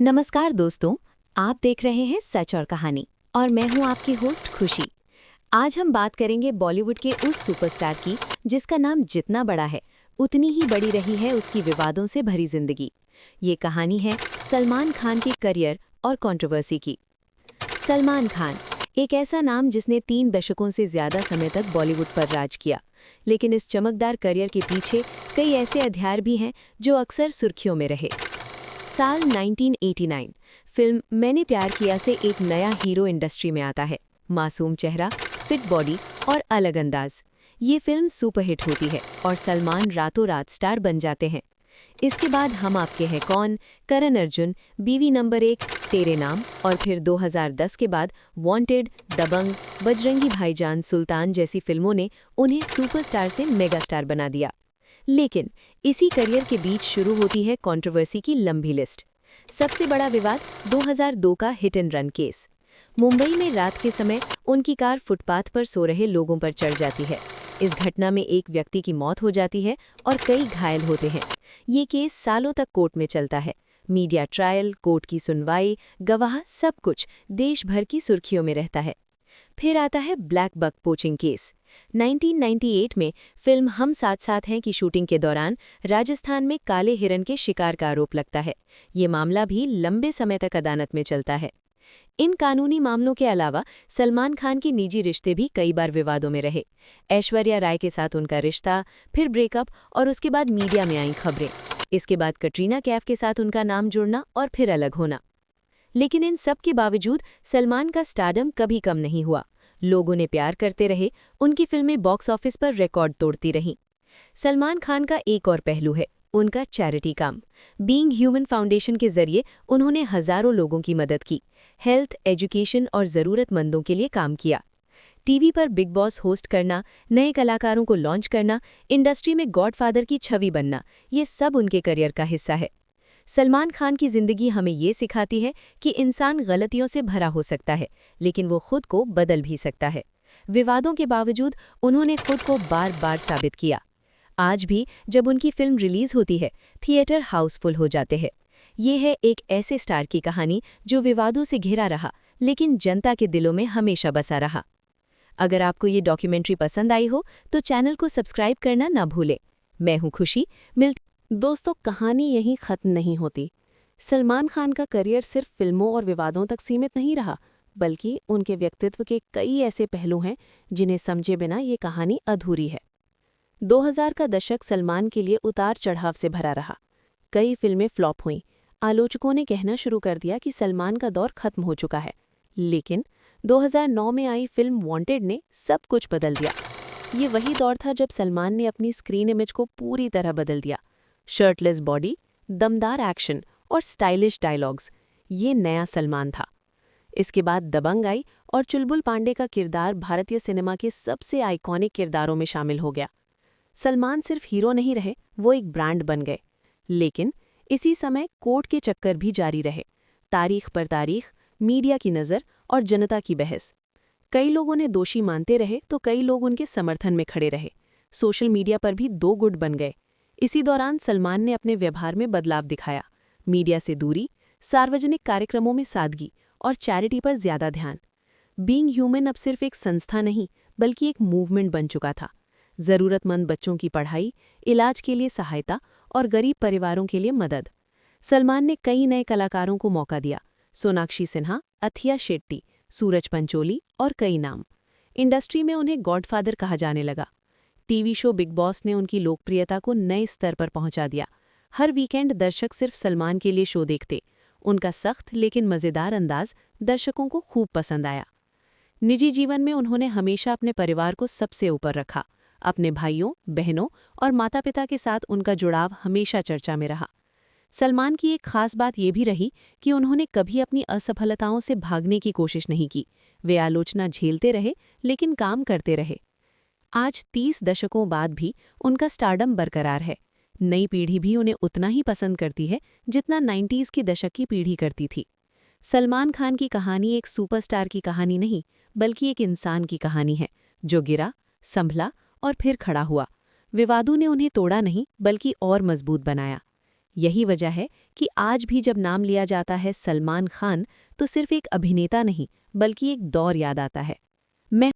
नमस्कार दोस्तों, आप देख रहे हैं सच और कहानी और मैं हूं आपकी होस्ट खुशी। आज हम बात करेंगे बॉलीवुड के उस सुपरस्टार की जिसका नाम जितना बड़ा है उतनी ही बड़ी रही है उसकी विवादों से भरी जिंदगी। ये कहानी है सलमान खान के करियर और कंट्रोवर्सी की। सलमान खान एक ऐसा नाम जिसने 3 दशकों से ज्यादा समय तक बॉलीवुड पर राज किया, लेकिन इस चमकदार करियर के पीछे कई ऐसे अध्याय भी हैं जो अक्सर सुर्खियों में रहे। साल 1989 फिल्म मैंने प्यार किया से एक नया हीरो इंडस्ट्री में आता है। मासूम चेहरा, फिट बॉडी और अलग अंदाज। ये फिल्म सुपरहिट होती है और सलमान रातों रात स्टार बन जाते हैं। इसके बाद हम आपके हैं कौन, करण अर्जुन, बीवी नंबर 1, तेरे नाम और फिर 2010 के बाद वांटेड, दबंग, बजरंगी भाईजान, सुल्तान जैसी फिल्मों ने उन्हें सुपरस्टार से मेगास्टार बना दिया। लेकिन इसी करियर के बीच शुरू होती है कंट्रोवर्सी की लंबी लिस्ट। सबसे बड़ा विवाद 2002 का hit and run case. Mumbai में रात के समय उनकी कार फुटपाथ पर सो रहे लोगों पर चढ़ जाती है। इस घटना में एक व्यक्ति की मौत हो जाती है और कई घायल होते हैं। ये केस सालों तक कोर्ट में चलता है। मीडिया ट्रायल, कोर्ट की सुनवाई, गवाह, सब कुछ देश भर की सुर्खियों में रहता है। फिर आता है ब्लैक बक पोचिंग केस। 1998 में फिल्म हम साथ साथ हैं की शूटिंग के दौरान राजस्थान में काले हिरन के शिकार का आरोप लगता है। ये मामला भी लंबे समय तक अदालत में चलता है। इन कानूनी मामलों के अलावा सलमान खान के निजी रिश्ते भी कई बार विवादों में रहे। ऐश्वर्या राय के साथ उनका रिश्ता, फिर ब्रेकअप और उसके बाद मीडिया में आई खबरें। इसके बाद कटरीना कैफ के साथ उनका नाम जुड़ना और फिर अलग होना। लेकिन इन सब के बावजूद सलमान का स्टारडम कभी कम नहीं हुआ। लोग उन्हें प्यार करते रहे, उनकी फिल्में बॉक्स ऑफिस पर रिकॉर्ड तोड़ती रहीं। सलमान खान का एक और पहलू है उनका चैरिटी काम। बीइंग ह्यूमन फाउंडेशन के जरिए उन्होंने हजारों लोगों की मदद की, हेल्थ, एजुकेशन और ज़रूरतमंदों के लिए काम किया। टीवी पर बिग बॉस होस्ट करना, नए कलाकारों को लॉन्च करना, इंडस्ट्री में गॉडफादर की छवि बनना, ये सब उनके करियर का हिस्सा है। सलमान खान की जिंदगी हमें ये सिखाती है कि इंसान गलतियों से भरा हो सकता है, लेकिन वो खुद को बदल भी सकता है। विवादों के बावजूद उन्होंने खुद को बार बार साबित किया। आज भी जब उनकी फिल्म रिलीज होती है, थिएटर हाउसफुल हो जाते हैं। ये है एक ऐसे स्टार की कहानी जो विवादों से घिरा रहा, लेकिन जनता के दिलों में हमेशा बसा रहा। अगर आपको ये डॉक्यूमेंट्री पसंद आई हो तो चैनल को सब्सक्राइब करना ना भूलें। मैं हूँ खुशी। दोस्तों, कहानी यहीं खत्म नहीं होती। सलमान खान का करियर सिर्फ फिल्मों और विवादों तक सीमित नहीं रहा, बल्कि उनके व्यक्तित्व के कई ऐसे पहलू हैं जिन्हें समझे बिना ये कहानी अधूरी है। 2000 का दशक सलमान के लिए उतार चढ़ाव से भरा रहा। कई फिल्में फ्लॉप हुईं। आलोचकों ने कहना शुरू कर दिया कि सलमान का दौर खत्म हो चुका है। लेकिन 2009 में आई फिल्म वांटेड ने सब कुछ बदल दिया। ये वही दौर था जब सलमान ने अपनी स्क्रीन इमेज को पूरी तरह बदल दिया। शर्टलेस बॉडी, दमदार एक्शन और स्टाइलिश डायलॉग्स, ये नया सलमान था। इसके बाद दबंग आई और चुलबुल पांडे का किरदार भारतीय सिनेमा के सबसे आइकॉनिक किरदारों में शामिल हो गया। सलमान सिर्फ हीरो नहीं रहे, वो एक ब्रांड बन गए। लेकिन इसी समय कोर्ट के चक्कर भी जारी रहे। तारीख पर तारीख, मीडिया की नज़र और जनता की बहस। कई लोग उन्हें दोषी मानते रहे तो कई लोग उनके समर्थन में खड़े रहे। सोशल मीडिया पर भी दो गुट बन गए। इसी दौरान सलमान ने अपने व्यवहार में बदलाव दिखाया। मीडिया से दूरी, सार्वजनिक कार्यक्रमों में सादगी और चैरिटी पर ज्यादा ध्यान। बीइंग ह्यूमन अब सिर्फ एक संस्था नहीं, बल्कि एक मूवमेंट बन चुका था। ज़रूरतमंद बच्चों की पढ़ाई, इलाज के लिए सहायता और गरीब परिवारों के लिए मदद। सलमान ने कई नए कलाकारों को मौका दिया। सोनाक्षी सिन्हा, अथिया शेट्टी, सूरज पंचोली और कई नाम। इंडस्ट्री में उन्हें गॉडफादर कहा जाने लगा। टीवी शो बिग बॉस ने उनकी लोकप्रियता को नए स्तर पर पहुंचा दिया। हर वीकेंड दर्शक सिर्फ सलमान के लिए शो देखते। उनका सख्त लेकिन मज़ेदार अंदाज दर्शकों को खूब पसंद आया। निजी जीवन में उन्होंने हमेशा अपने परिवार को सबसे ऊपर रखा। अपने भाइयों, बहनों और माता पिता के साथ उनका जुड़ाव हमेशा चर्चा में रहा। सलमान की एक खास बात ये भी रही कि उन्होंने कभी अपनी असफलताओं से भागने की कोशिश नहीं की। वे आलोचना झेलते रहे, लेकिन काम करते रहे। आज 30 दशकों बाद भी उनका स्टारडम बरकरार है। नई पीढ़ी भी उन्हें उतना ही पसंद करती है जितना 90s की दशक की पीढ़ी करती थी। सलमान खान की कहानी एक सुपरस्टार की कहानी नहीं, बल्कि एक इंसान की कहानी है जो गिरा, संभला और फिर खड़ा हुआ। विवादों ने उन्हें तोड़ा नहीं, बल्कि और मजबूत बनाया। यही वजह है कि आज भी जब नाम लिया जाता है सलमान खान तो सिर्फ एक अभिनेता नहीं बल्कि एक दौर याद आता है। मैं